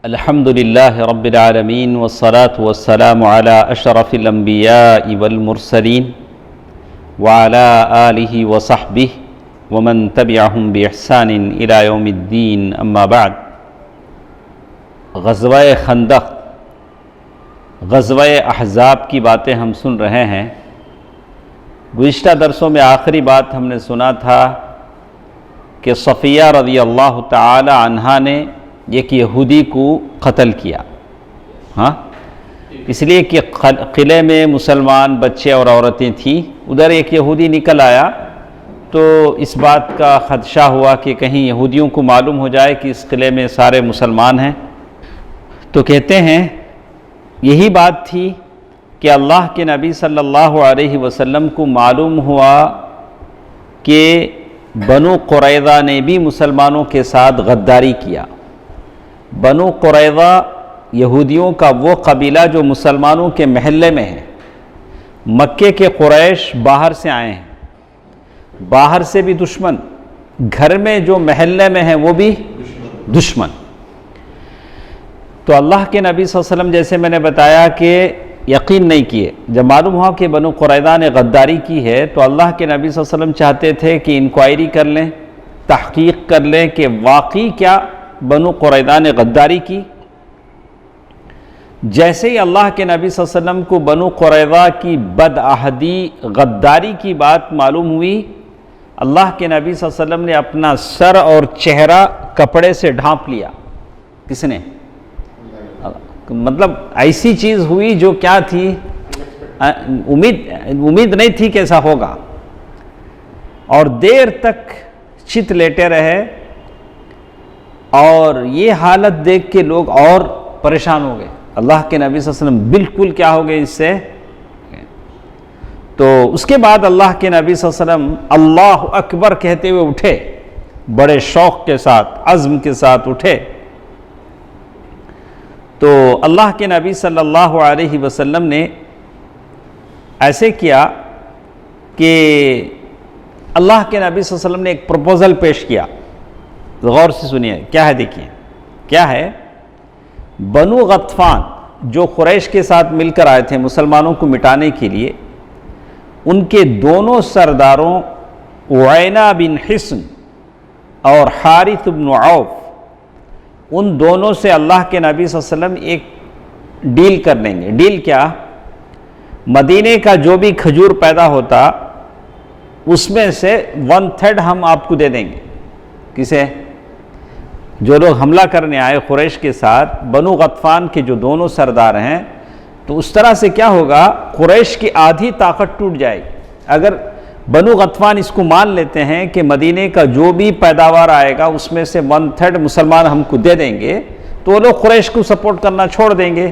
الحمد للہ رب العالمین والصلاة والسلام علی اشرف الانبیاء والمرسلین وعلی آلہ وصحبہ ومن تبعہم بإحسان الی یوم الدین اما بعد۔ غزوہ خندق، غزوہ احزاب کی باتیں ہم سن رہے ہیں۔ گزشتہ درسوں میں آخری بات ہم نے سنا تھا کہ صفیہ رضی اللہ تعالی عنہا نے ایک یہودی کو قتل کیا، اس لیے کہ قلعے میں مسلمان بچے اور عورتیں تھیں، ادھر ایک یہودی نکل آیا تو اس بات کا خدشہ ہوا کہ کہیں یہودیوں کو معلوم ہو جائے کہ اس قلعے میں سارے مسلمان ہیں، تو کہتے ہیں یہی بات تھی کہ اللہ کے نبی صلی اللہ علیہ وسلم کو معلوم ہوا کہ بنو قریظہ نے بھی مسلمانوں کے ساتھ غداری کیا۔ بنو قریظہ یہودیوں کا وہ قبیلہ جو مسلمانوں کے محلے میں ہے، مکے کے قریش باہر سے آئے ہیں، باہر سے بھی دشمن، گھر میں جو محلے میں ہیں وہ بھی دشمن۔ تو اللہ کے نبی صلی اللہ علیہ وسلم جیسے میں نے بتایا کہ یقین نہیں کیے، جب معلوم ہوا کہ بنو قریظہ نے غداری کی ہے تو اللہ کے نبی صلی اللہ علیہ وسلم چاہتے تھے کہ انکوائری کر لیں، تحقیق کر لیں کہ واقعی کیا بنو قریظہ نے غداری کی۔ جیسے ہی اللہ کے نبی صلی اللہ علیہ وسلم کو بنو قریظہ کی بدعہدی غداری کی بات معلوم ہوئی، اللہ کے نبی صلی اللہ علیہ وسلم نے اپنا سر اور چہرہ کپڑے سے ڈھانپ لیا۔ کس نے؟ مطلب ایسی چیز ہوئی جو کیا تھی، امید نہیں تھی کہ ایسا ہوگا، اور دیر تک چت لیٹے رہے، اور یہ حالت دیکھ کے لوگ اور پریشان ہو گئے۔ اللہ کے نبی صلی اللہ علیہ وسلم بالکل کیا ہو گئے اس سے۔ تو اس کے بعد اللہ کے نبی صلی اللہ علیہ وسلم اللہ اکبر کہتے ہوئے اٹھے، بڑے شوق کے ساتھ، عزم کے ساتھ اٹھے۔ تو اللہ کے نبی صلی اللہ علیہ وسلم نے ایسے کیا کہ اللہ کے نبی صلی اللہ علیہ وسلم نے ایک پروپوزل پیش کیا۔ غور سے سنیے کیا ہے، دیکھیے کیا ہے۔ بنو غطفان جو قریش کے ساتھ مل کر آئے تھے مسلمانوں کو مٹانے کے لیے، ان کے دونوں سرداروں عینہ بن حصن اور حارث بن عوف، ان دونوں سے اللہ کے نبی صلی اللہ علیہ وسلم ایک ڈیل کر لیں گے۔ ڈیل کیا؟ مدینے کا جو بھی کھجور پیدا ہوتا اس میں سے 1/3 ہم آپ کو دے دیں گے۔ کسے؟ جو لوگ حملہ کرنے آئے قریش کے ساتھ، بنو غطفان کے جو دونوں سردار ہیں، تو اس طرح سے کیا ہوگا، قریش کی آدھی طاقت ٹوٹ جائے گی۔ اگر بنو غطفان اس کو مان لیتے ہیں کہ مدینے کا جو بھی پیداوار آئے گا اس میں سے 1/3 مسلمان ہم کو دے دیں گے، تو وہ لوگ قریش کو سپورٹ کرنا چھوڑ دیں گے،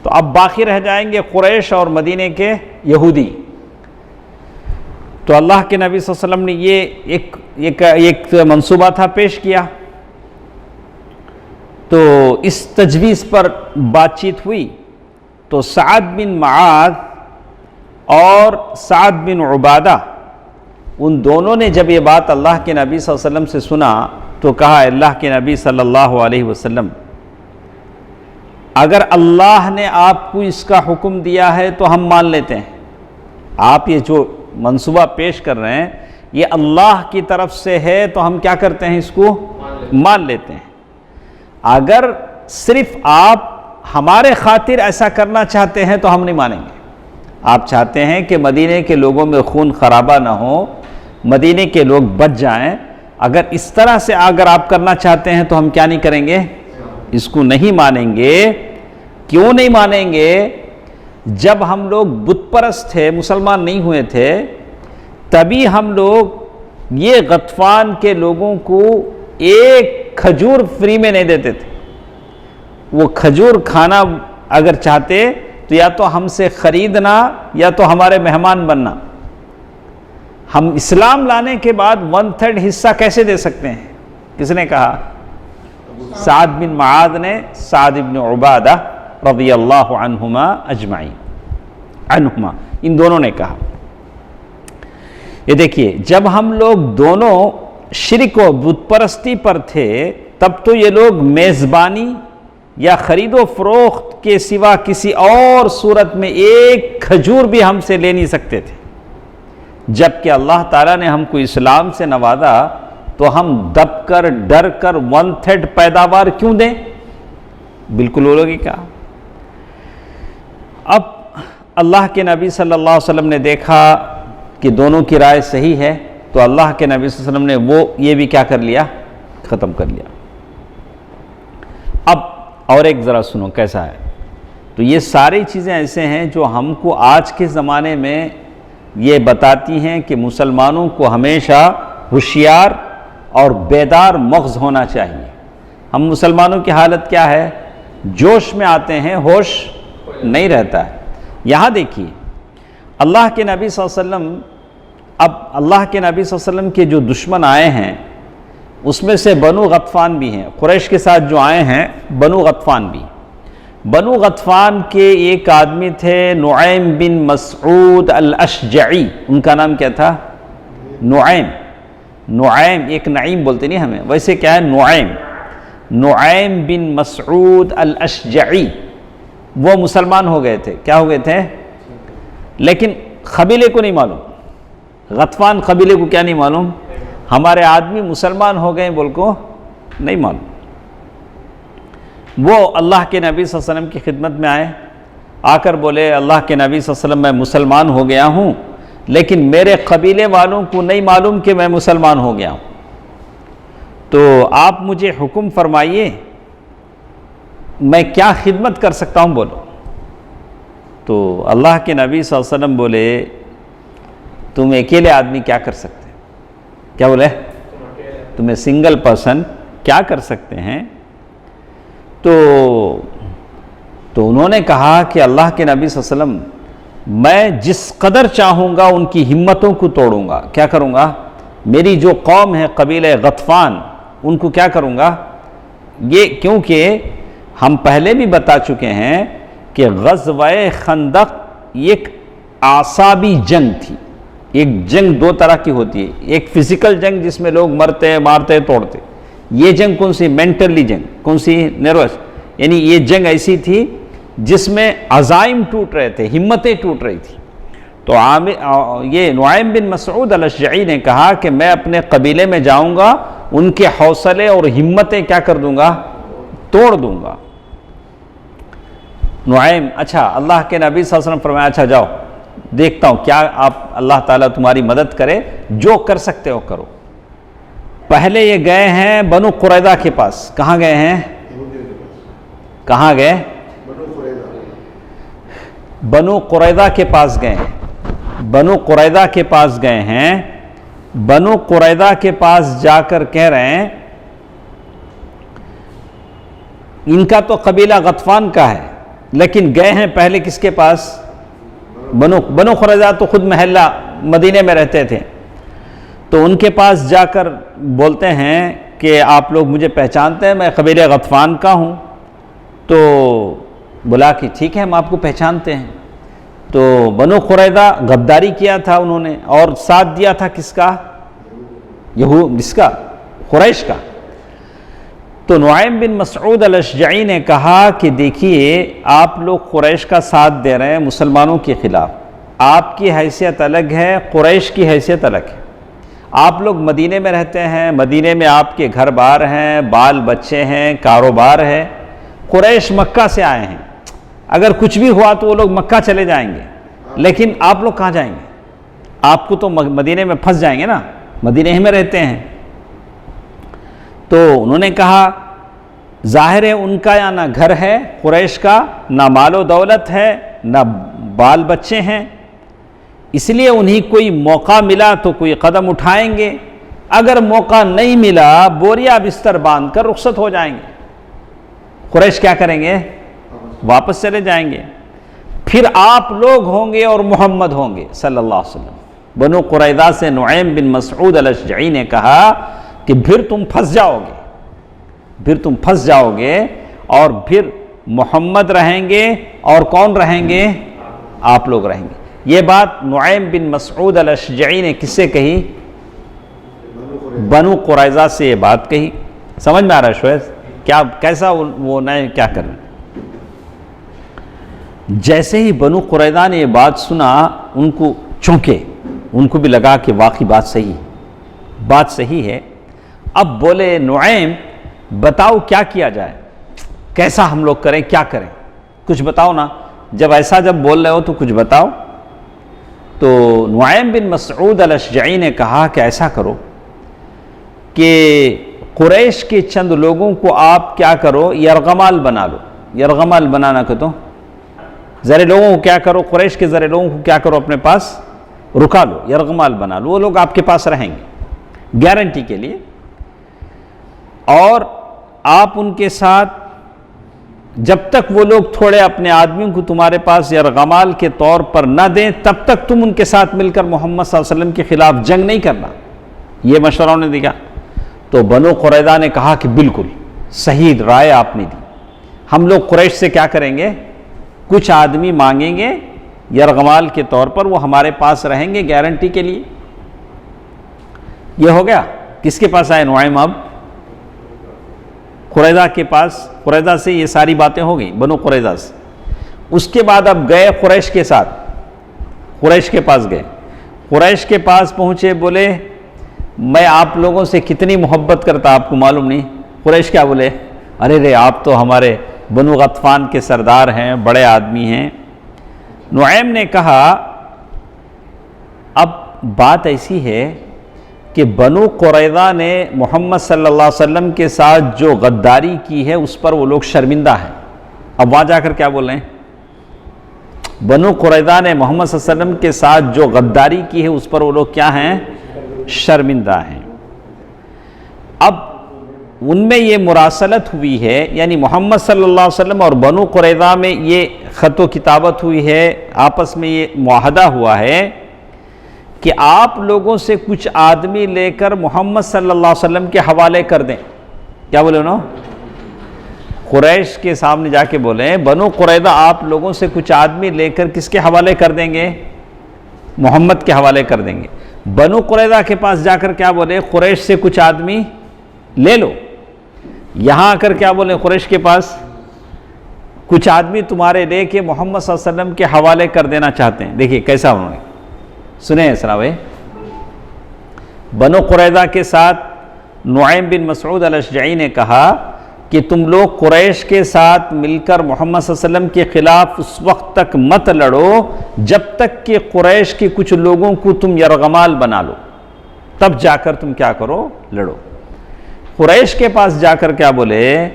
تو اب باقی رہ جائیں گے قریش اور مدینے کے یہودی۔ تو اللہ کے نبی صلی اللہ علیہ وسلم نے یہ ایک منصوبہ تھا پیش کیا۔ تو اس تجویز پر بات چیت ہوئی، تو سعد بن معاذ اور سعد بن عبادہ، ان دونوں نے جب یہ بات اللہ کے نبی صلی اللہ علیہ وسلم سے سنا تو کہا، اللہ کے نبی صلی اللہ علیہ وسلم، اگر اللہ نے آپ کو اس کا حکم دیا ہے تو ہم مان لیتے ہیں۔ آپ یہ جو منصوبہ پیش کر رہے ہیں یہ اللہ کی طرف سے ہے تو ہم کیا کرتے ہیں، اس کو مان لیتے ہیں۔ اگر صرف آپ ہمارے خاطر ایسا کرنا چاہتے ہیں تو ہم نہیں مانیں گے۔ آپ چاہتے ہیں کہ مدینے کے لوگوں میں خون خرابہ نہ ہو، مدینے کے لوگ بچ جائیں، اگر اس طرح سے اگر آپ کرنا چاہتے ہیں تو ہم کیا نہیں کریں گے، اس کو نہیں مانیں گے۔ کیوں نہیں مانیں گے؟ جب ہم لوگ بت پرست تھے، مسلمان نہیں ہوئے تھے، تبھی ہم لوگ یہ غطفان کے لوگوں کو ایک کھجور فری میں نہیں دیتے تھے۔ وہ کھجور کھانا اگر چاہتے تو یا تو ہم سے خریدنا یا تو ہمارے مہمان بننا۔ ہم اسلام لانے کے بعد 1/3 حصہ کیسے دے سکتے ہیں؟ کس نے کہا؟ سعد بن معاذ نے، سعد بن عبادہ رضی اللہ عنہما اجمعین، ان دونوں نے کہا۔ یہ دیکھیے، جب ہم لوگ دونوں شرک و بت پرستی پر تھے تب تو یہ لوگ میزبانی یا خرید و فروخت کے سوا کسی اور صورت میں ایک کھجور بھی ہم سے لے نہیں سکتے تھے. جبکہ اللہ تعالیٰ نے ہم کو اسلام سے نوازا تو ہم دب کر ڈر کر 1/3 پیداوار کیوں دیں؟ بالکل وہ لوگ ہی کہا. اب اللہ کے نبی صلی اللہ علیہ وسلم نے دیکھا کہ دونوں کی رائے صحیح ہے تو اللہ کے نبی صلی اللہ علیہ وسلم نے یہ بھی کیا کر لیا؟ ختم کر لیا. اب اور ایک ذرا سنو کیسا ہے. تو یہ ساری چیزیں ایسے ہیں جو ہم کو آج کے زمانے میں یہ بتاتی ہیں کہ مسلمانوں کو ہمیشہ ہوشیار اور بیدار مغز ہونا چاہیے. ہم مسلمانوں کی حالت کیا ہے؟ جوش میں آتے ہیں، ہوش نہیں رہتا ہے. یہاں دیکھیے اللہ کے نبی صلی اللہ علیہ وسلم، اب اللہ کے نبی صلی اللہ علیہ وسلم کے جو دشمن آئے ہیں اس میں سے بنو غطفان بھی ہیں. قریش کے ساتھ جو آئے ہیں بنو غطفان بھی. بنو غطفان کے ایک آدمی تھے نعیم بن مسعود الاشجعی. ان کا نام کیا تھا؟ نعیم. ایک نعیم بولتے نہیں ہمیں، ویسے کیا ہے؟ نعیم بن مسعود الاشجعی. وہ مسلمان ہو گئے تھے. کیا ہو گئے تھے؟ لیکن قبیلے کو نہیں معلوم. غطفان قبیلے کو کیا نہیں معلوم؟ ہمارے آدمی مسلمان ہو گئے بول کو نہیں معلوم. وہ اللہ کے نبی صلی اللہ علیہ وسلم کی خدمت میں آئے، آ کر بولے اللہ کے نبی صلی اللہ علیہ وسلم میں مسلمان ہو گیا ہوں لیکن میرے قبیلے والوں کو نہیں معلوم کہ میں مسلمان ہو گیا ہوں، تو آپ مجھے حکم فرمائیے میں کیا خدمت کر سکتا ہوں بولو. تو اللہ کے نبی صلی اللہ علیہ وسلم بولے تم اکیلے آدمی کیا کر سکتے ہیں؟ کیا بولے؟ تمہیں سنگل پرسن کیا کر سکتے ہیں؟ تو انہوں نے کہا کہ اللہ کے نبی صلی اللہ علیہ وسلم میں جس قدر چاہوں گا ان کی ہمتوں کو توڑوں گا. کیا کروں گا؟ میری جو قوم ہے قبیلہ غطفان ان کو کیا کروں گا؟ یہ کیونکہ ہم پہلے بھی بتا چکے ہیں کہ غزوہ خندق ایک اعصابی جنگ تھی. ایک جنگ دو طرح کی ہوتی ہے، ایک فزیکل جنگ جس میں لوگ مرتے مارتے توڑتے. یہ جنگ کون سی؟ مینٹلی جنگ. کون سی؟ نروس. یعنی یہ جنگ ایسی تھی جس میں عزائم ٹوٹ رہے تھے، ہمتیں ٹوٹ رہی تھی. تو یہ نعیم بن مسعود الاشجعی نے کہا کہ میں اپنے قبیلے میں جاؤں گا، ان کے حوصلے اور ہمتیں کیا کر دوں گا؟ توڑ دوں گا. نعیم اچھا اللہ کے نبی صلی اللہ علیہ وسلم فرمایا اچھا جاؤ دیکھتا ہوں کیا آپ اللہ تعالیٰ تمہاری مدد کرے، جو کر سکتے ہو کرو. پہلے یہ گئے ہیں بنو قریظہ کے پاس. کہاں گئے ہیں؟ کہاں گئے؟ بنو قریظہ کے پاس گئے ہیں. بنو قریظہ کے پاس گئے ہیں. بنو قریظہ کے پاس جا کر کہہ رہے ہیں ان کا تو قبیلہ غطفان کا ہے لیکن گئے ہیں پہلے کس کے پاس؟ بنو قریظہ تو خود محلہ مدینے میں رہتے تھے. تو ان کے پاس جا کر بولتے ہیں کہ آپ لوگ مجھے پہچانتے ہیں، میں قبیلہ غطفان کا ہوں. تو بولا کہ ٹھیک ہے ہم آپ کو پہچانتے ہیں. تو بنو قریظہ غداری کیا تھا انہوں نے اور ساتھ دیا تھا کس کا؟ جس کا؟ قریش کا. تو نعیم بن مسعود الاشجعی نے کہا کہ دیکھیے آپ لوگ قریش کا ساتھ دے رہے ہیں مسلمانوں کے خلاف. آپ کی حیثیت الگ ہے، قریش کی حیثیت الگ ہے. آپ لوگ مدینے میں رہتے ہیں، مدینے میں آپ کے گھر بار ہیں، بال بچے ہیں، کاروبار ہے. قریش مکہ سے آئے ہیں، اگر کچھ بھی ہوا تو وہ لوگ مکہ چلے جائیں گے لیکن آپ لوگ کہاں جائیں گے؟ آپ کو تو مدینے میں پھنس جائیں گے نا، مدینے ہی میں رہتے ہیں. تو انہوں نے کہا ظاہر ہے ان کا یا نہ گھر ہے قریش کا، نہ مال و دولت ہے، نہ بال بچے ہیں، اس لیے انہیں کوئی موقع ملا تو کوئی قدم اٹھائیں گے، اگر موقع نہیں ملا بوریا بستر باندھ کر رخصت ہو جائیں گے. قریش کیا کریں گے؟ واپس چلے جائیں گے. پھر آپ لوگ ہوں گے اور محمد ہوں گے صلی اللہ علیہ وسلم. بنو قریظہ سے نعیم بن مسعود الاشجعی نے کہا کہ پھر تم پھنس جاؤ گے اور پھر محمد رہیں گے اور کون رہیں گے؟ آپ لوگ رہیں گے. یہ بات نعیم بن مسعود الاشجعی نے کس سے کہی؟ بنو قریظہ سے یہ بات کہی. سمجھ میں آ رہا ہے شویز؟ کیا کیسا وہ نئے کیا کر رہے ہیں. جیسے ہی بنو قریظہ نے یہ بات سنا ان کو چونکے، ان کو بھی لگا کہ واقعی بات صحیح ہے. اب بولے نعیم بتاؤ کیا کیا جائے، کیسا ہم لوگ کریں، کیا کریں، کچھ بتاؤ نا. جب ایسا جب بول رہے ہو تو کچھ بتاؤ. تو نعیم بن مسعود الاشجعی نے کہا کہ ایسا کرو کہ قریش کے چند لوگوں کو آپ کیا کرو، یرغمال بنا لو. یرغمال بنانا کہ تو ذرے لوگوں کو کیا کرو، قریش کے ذرے لوگوں کو کیا کرو اپنے پاس رکا لو، یرغمال بنا لو. وہ لوگ آپ کے پاس رہیں گے گارنٹی کے لیے، اور آپ ان کے ساتھ جب تک وہ لوگ تھوڑے اپنے آدمیوں کو تمہارے پاس یرغمال کے طور پر نہ دیں تب تک تم ان کے ساتھ مل کر محمد صلی اللہ علیہ وسلم کے خلاف جنگ نہیں کرنا. یہ مشورہ انہوں نے دیا. تو بنو قریظہ نے کہا کہ بالکل صحیح رائے آپ نے دی، ہم لوگ قریش سے کیا کریں گے، کچھ آدمی مانگیں گے یرغمال کے طور پر، وہ ہمارے پاس رہیں گے گارنٹی کے لیے. یہ ہو گیا. کس کے پاس آئے نعیم؟ اب قریظہ کے پاس. قریظہ سے یہ ساری باتیں ہو گئیں، بنو قریظہ سے. اس کے بعد اب گئے قریش کے ساتھ، قریش کے پاس گئے. قریش کے پاس پہنچے، بولے میں آپ لوگوں سے کتنی محبت کرتا آپ کو معلوم نہیں. قریش کیا بولے، ارے رے آپ تو ہمارے بنو غطفان کے سردار ہیں، بڑے آدمی ہیں. نعیم نے کہا اب بات ایسی ہے کہ بنو قریظہ نے محمد صلی اللہ علیہ وسلم کے ساتھ جو غداری کی ہے اس پر وہ لوگ شرمندہ ہیں. اب وہاں جا کر کیا بول رہے ہیں، بنو قریظہ نے محمد صلی اللہ علیہ وسلم کے ساتھ جو غداری کی ہے اس پر وہ لوگ کیا ہیں، شرمندہ ہیں. اب ان میں یہ مراسلت ہوئی ہے، یعنی محمد صلی اللہ علیہ وسلم اور بنو قریظہ میں یہ خط و کتابت ہوئی ہے، آپس میں یہ معاہدہ ہوا ہے کہ آپ لوگوں سے کچھ آدمی لے کر محمد صلی اللہ علیہ وسلم کے حوالے کر دیں. کیا بولے انہوں، قریش کے سامنے جا کے بولیں بنو قریظہ آپ لوگوں سے کچھ آدمی لے کر کس کے حوالے کر دیں گے، محمد کے حوالے کر دیں گے. بنو قریظہ کے پاس جا کر کیا بولے، قریش سے کچھ آدمی لے لو. یہاں آ کر کیا بولے، قریش کے پاس کچھ آدمی تمہارے لے کے محمد صلی اللہ علیہ وسلم کے حوالے کر دینا چاہتے ہیں. دیکھیے کیسا انہوں نے سنیں اسلام بھائی. بنو قریظہ کے ساتھ نعیم بن مسعود الاشجعی نے کہا کہ تم لوگ قریش کے ساتھ مل کر محمد صلی اللہ علیہ وسلم کے خلاف اس وقت تک مت لڑو جب تک کہ قریش کے کچھ لوگوں کو تم یرغمال بنا لو، تب جا کر تم کیا کرو، لڑو. قریش کے پاس جا کر کیا بولے،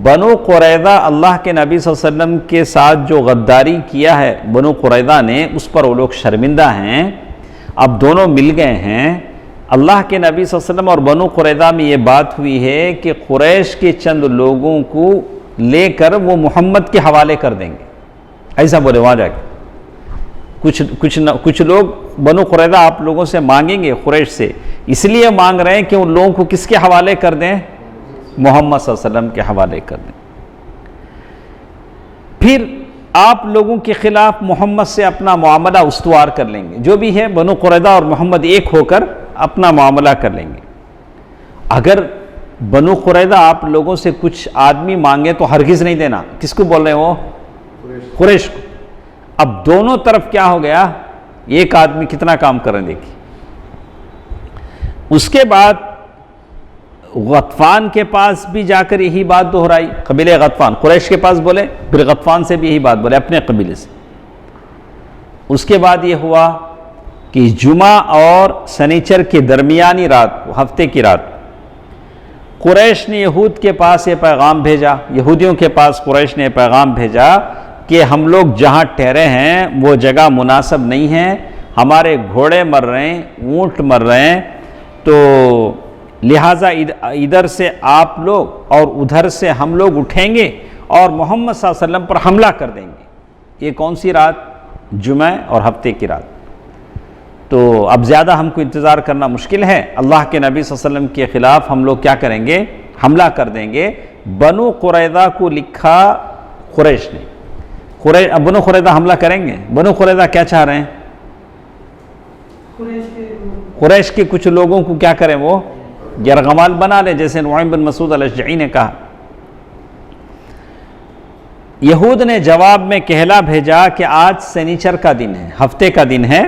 بنو قریظہ اللہ کے نبی صلی اللہ علیہ وسلم کے ساتھ جو غداری کیا ہے بنو قریظہ نے اس پر وہ لوگ شرمندہ ہیں. اب دونوں مل گئے ہیں. اللہ کے نبی صلی اللہ علیہ وسلم اور بنو قریظہ میں یہ بات ہوئی ہے کہ قریش کے چند لوگوں کو لے کر وہ محمد کے حوالے کر دیں گے. ایسا بولے وہاں جا کے کچھ لوگ بنو قریظہ آپ لوگوں سے مانگیں گے، قریش سے اس لیے مانگ رہے ہیں کہ ان لوگوں کو کس کے حوالے کر دیں، محمد صلی اللہ علیہ وسلم کے حوالے کر دیں. پھر آپ لوگوں کے خلاف محمد سے اپنا معاملہ استوار کر لیں گے، جو بھی ہے بنو قریظہ اور محمد ایک ہو کر اپنا معاملہ کر لیں گے. اگر بنو قریظہ آپ لوگوں سے کچھ آدمی مانگے تو ہرگز نہیں دینا. کس کو بول رہے ہیں وہ، قریش کو. اب دونوں طرف کیا ہو گیا، ایک آدمی کتنا کام کریں دیکھیے. اس کے بعد غطفان کے پاس بھی جا کر یہی بات دہرائی، قبیلہ غطفان. قریش کے پاس بولے، پھر غطفان سے بھی یہی بات بولے، اپنے قبیلے سے. اس کے بعد یہ ہوا کہ جمعہ اور سنیچر کے درمیانی رات کو، ہفتے کی رات، قریش نے یہود کے پاس یہ پیغام بھیجا، یہودیوں کے پاس قریش نے پیغام بھیجا کہ ہم لوگ جہاں ٹھہرے ہیں وہ جگہ مناسب نہیں ہے، ہمارے گھوڑے مر رہے ہیں، اونٹ مر رہے ہیں، تو لہٰذا ادھر سے آپ لوگ اور ادھر سے ہم لوگ اٹھیں گے اور محمد صلی اللہ علیہ وسلم پر حملہ کر دیں گے. یہ کون سی رات، جمعہ اور ہفتے کی رات. تو اب زیادہ ہم کو انتظار کرنا مشکل ہے، اللہ کے نبی صلی اللہ علیہ وسلم کے خلاف ہم لوگ کیا کریں گے، حملہ کر دیں گے. بنو قریظہ کو لکھا قریش نے، بنو قریظہ حملہ کریں گے. بنو قریظہ کیا چاہ رہے ہیں، قریش کے کچھ لوگوں کو کیا کریں، وہ یرغمال بنا لیں، جیسے نعیم بن مسعود الاشجعی نے کہا. یہود نے جواب میں کہلا بھیجا کہ آج سنیچر کا دن ہے، ہفتے کا دن ہے،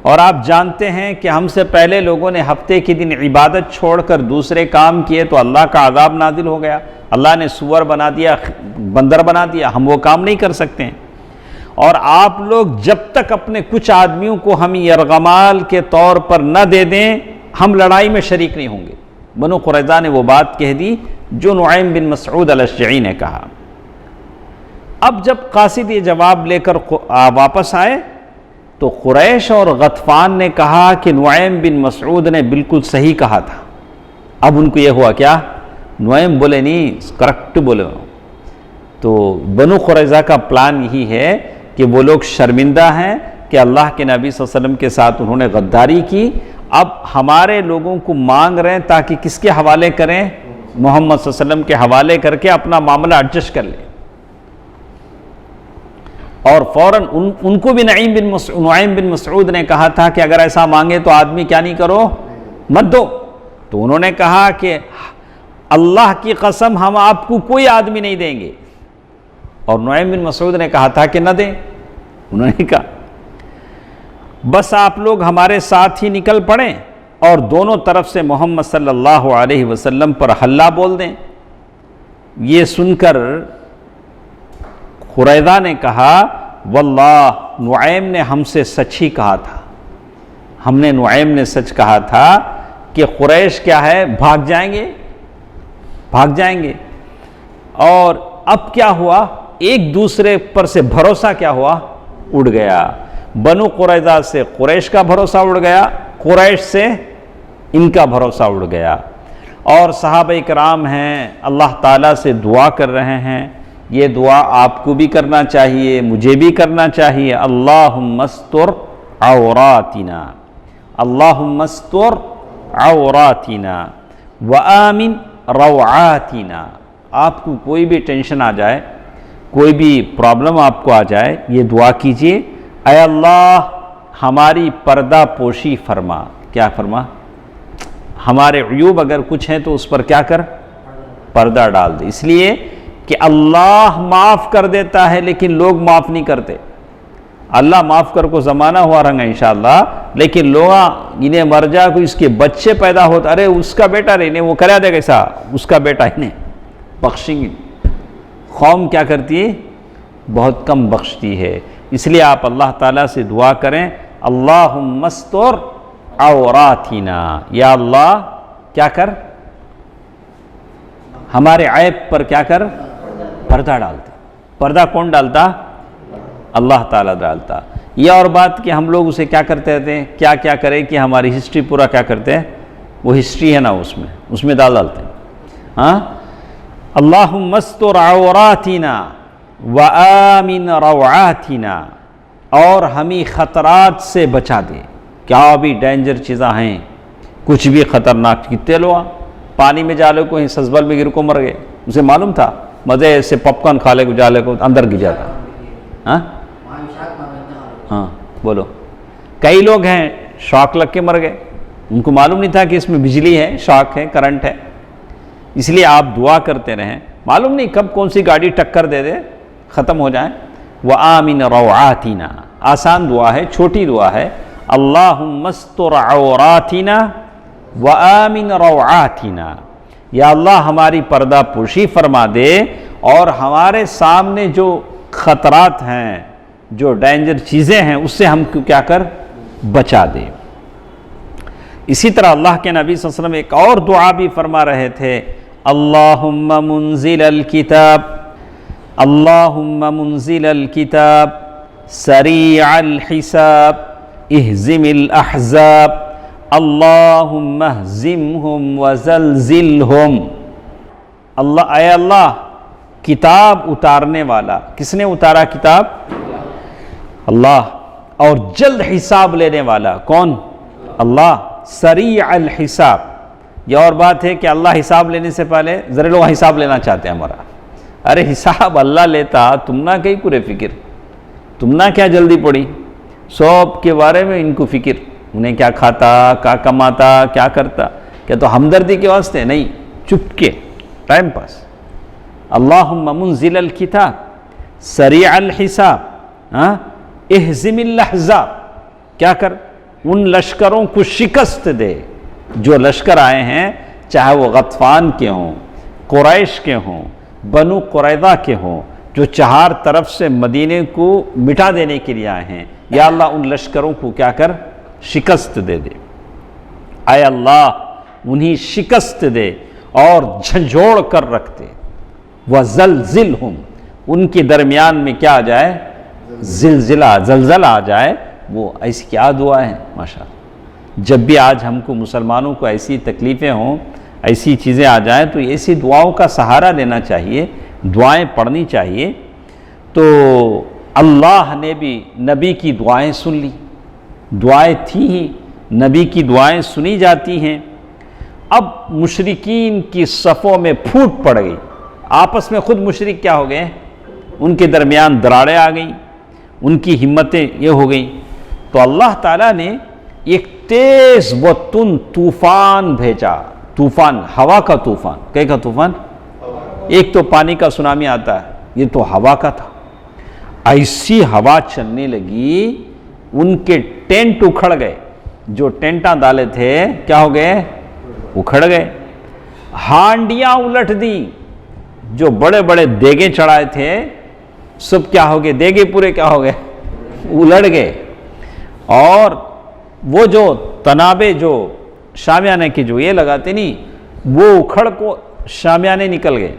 اور آپ جانتے ہیں کہ ہم سے پہلے لوگوں نے ہفتے کے دن عبادت چھوڑ کر دوسرے کام کیے تو اللہ کا عذاب نازل ہو گیا، اللہ نے سور بنا دیا، بندر بنا دیا، ہم وہ کام نہیں کر سکتے ہیں، اور آپ لوگ جب تک اپنے کچھ آدمیوں کو ہم یرغمال کے طور پر نہ دے دیں ہم لڑائی میں شریک نہیں ہوں گے۔ بنو قریظہ نے وہ بات کہہ دی جو نعیم بن مسعود الاشجعی نے کہا۔ اب جب قاصد یہ جواب لے کر واپس آئے تو قریش اور غطفان نے کہا کہ نعیم بن مسعود نے بالکل صحیح کہا تھا۔ اب ان کو یہ ہوا کیا، نعیم بولے نہیں، کریکٹ بولے۔ تو بنو قریظہ کا پلان یہی ہے کہ وہ لوگ شرمندہ ہیں کہ اللہ کے نبی صلی اللہ علیہ وسلم کے ساتھ انہوں نے غداری کی، اب ہمارے لوگوں کو مانگ رہے ہیں تاکہ کس کے حوالے کریں، محمد صلی اللہ علیہ وسلم کے حوالے کر کے اپنا معاملہ ایڈجسٹ کر لیں۔ اور فوراً ان کو بھی نعیم بن مسعود نے کہا تھا کہ اگر ایسا مانگے تو آدمی کیا نہیں کرو، مت دو۔ تو انہوں نے کہا کہ اللہ کی قسم ہم آپ کو کوئی آدمی نہیں دیں گے، اور نعیم بن مسعود نے کہا تھا کہ نہ دیں۔ انہوں نے کہا بس آپ لوگ ہمارے ساتھ ہی نکل پڑیں اور دونوں طرف سے محمد صلی اللہ علیہ وسلم پر حلہ بول دیں۔ یہ سن کر قریظہ نے کہا واللہ نعیم نے ہم سے سچ ہی کہا تھا، ہم نے نعیم نے سچ کہا تھا کہ قریش کیا ہے، بھاگ جائیں گے۔ اور اب کیا ہوا، ایک دوسرے پر سے بھروسہ کیا ہوا، اڑ گیا۔ بنو قریظہ سے قریش کا بھروسہ اڑ گیا، قریش سے ان کا بھروسہ اڑ گیا۔ اور صحابہ کرام ہیں اللہ تعالیٰ سے دعا کر رہے ہیں، یہ دعا آپ کو بھی کرنا چاہیے، مجھے بھی کرنا چاہیے، اللہم استر عوراتنا، اللہم استر عوراتنا وآمن روعاتنا۔ آپ کو کوئی بھی ٹینشن آ جائے، کوئی بھی پرابلم آپ کو آ جائے، یہ دعا کیجئے، اے اللہ ہماری پردہ پوشی فرما۔ کیا فرما؟ ہمارے عیوب اگر کچھ ہیں تو اس پر کیا کر، پردہ ڈال دے۔ اس لیے کہ اللہ معاف کر دیتا ہے لیکن لوگ معاف نہیں کرتے۔ اللہ معاف کر کو زمانہ ہوا رہنگا انشاءاللہ، لیکن لوگ انہیں مر جا کوئی اس کے بچے پیدا ہوتا، ارے اس کا بیٹا رہنے وہ کرا دے کیسا، اس کا بیٹا انہیں بخشیں گے۔ قوم کیا کرتی ہے، بہت کم بخشتی ہے۔ اس لیے آپ اللہ تعالیٰ سے دعا کریں، اللہم استر عوراتنا، یا اللہ کیا کر، ہمارے عیب پر کیا کر، پردہ ڈالتا۔ پردہ کون ڈالتا؟ اللہ تعالیٰ ڈالتا۔ یہ اور بات کہ ہم لوگ اسے کیا کرتے رہتے ہیں، کیا کیا کریں کہ ہماری ہسٹری پورا کیا کرتے ہیں، وہ ہسٹری ہے نا اس میں ڈالتے ہیں۔ ہاں، اللہم استر عوراتنا وآمن روعاتنا، اور ہمیں خطرات سے بچا دے۔ کیا بھی ڈینجر چیزاں ہیں، کچھ بھی خطرناک، کتنے لوگ پانی میں جالے کو سزبل میں گر کو مر گئے، اسے معلوم تھا مزے سے پاپ کارن کھا لے کو جالے کو اندر گر جاتا۔ ہاں بولو، کئی لوگ ہیں شاک لگ کے مر گئے، ان کو معلوم نہیں تھا کہ اس میں بجلی ہے، شاک ہے، کرنٹ ہے۔ اس لیے آپ دعا کرتے رہیں، معلوم نہیں کب کون سی گاڑی ٹکر دے دے، ختم ہو جائیں۔ وآمن روعاتنا، آسان دعا ہے، چھوٹی دعا ہے، اللہم استر عوراتنا وآمن روعاتنا، یا اللہ ہماری پردہ پوشی فرما دے اور ہمارے سامنے جو خطرات ہیں، جو ڈینجر چیزیں ہیں، اس سے ہم کو کیا کر، بچا دے۔ اسی طرح اللہ کے نبی صلی اللہ علیہ وسلم ایک اور دعا بھی فرما رہے تھے، اللہم منزل الکتاب، اللہم منزل الکتاب سریع الحساب اہزم الاحزاب اللہم اہزمہم وزلزلہم۔ اللہ، اے اللہ کتاب اتارنے والا، کس نے اتارا کتاب؟ اللہ، اور جلد حساب لینے والا کون؟ اللہ، سریع الحساب۔ یہ اور بات ہے کہ اللہ حساب لینے سے پہلے ذرا لوگ حساب لینا چاہتے ہیں ہمارا، ارے حساب اللہ لیتا، تم نہ کہیں پورے فکر، تم نہ کیا جلدی پڑی، سب کے بارے میں ان کو فکر، انہیں کیا کھاتا، کیا کماتا، کیا کرتا، کیا تو ہمدردی کے واسطے نہیں، چپ کے ٹائم پاس۔ اللہم منزل الکتاب، سریع الحساب، اہزم الاحزاب، کیا کر ان لشکروں کو شکست دے جو لشکر آئے ہیں، چاہے وہ غطفان کے ہوں، قریش کے ہوں، بنو قریظہ کے ہوں، جو چہار طرف سے مدینے کو مٹا دینے کے لیے آئے ہیں، یا اللہ ان لشکروں کو کیا کر شکست دے دے، اے اللہ انہیں شکست دے اور جھنجھوڑ کر رکھ دے، وَزَلْزِلْهُمْ ان کے درمیان میں کیا آ جائے، زلزلہ آ جائے۔ وہ ایسی کیا دعا ہے ماشاءاللہ۔ جب بھی آج ہم کو مسلمانوں کو ایسی تکلیفیں ہوں، ایسی چیزیں آ جائیں، تو ایسی دعاؤں کا سہارا لینا چاہیے، دعائیں پڑھنی چاہیے۔ تو اللہ نے بھی نبی کی دعائیں سن لی، دعائیں تھیں ہی، نبی کی دعائیں سنی جاتی ہیں۔ اب مشرکین کی صفوں میں پھوٹ پڑ گئی، آپس میں خود مشرک کیا ہو گئے، ان کے درمیان دراڑیں آ گئیں، ان کی ہمتیں یہ ہو گئیں۔ تو اللہ تعالیٰ نے ایک تیز و تند طوفان بھیجا، طوفان، ہوا کا طوفان، کیا کا طوفان؟ ایک تو پانی کا سونامی آتا ہے، یہ تو ہوا کا تھا۔ ایسی ہوا چلنے لگی، ان کے ٹینٹ اکھڑ گئے، جو ٹینٹاں ڈالے تھے کیا ہو گئے، اکھڑ گئے۔ ہانڈیاں الٹ دی، جو بڑے بڑے دیگیں چڑھائے تھے سب کیا ہو گئے، دیگے پورے کیا ہو گئے، الٹ گئے۔ اور وہ جو تنابے جو شامیانے کے جو یہ لگاتے نہیں، وہ اکھڑ کو شامیانے نکل گئے،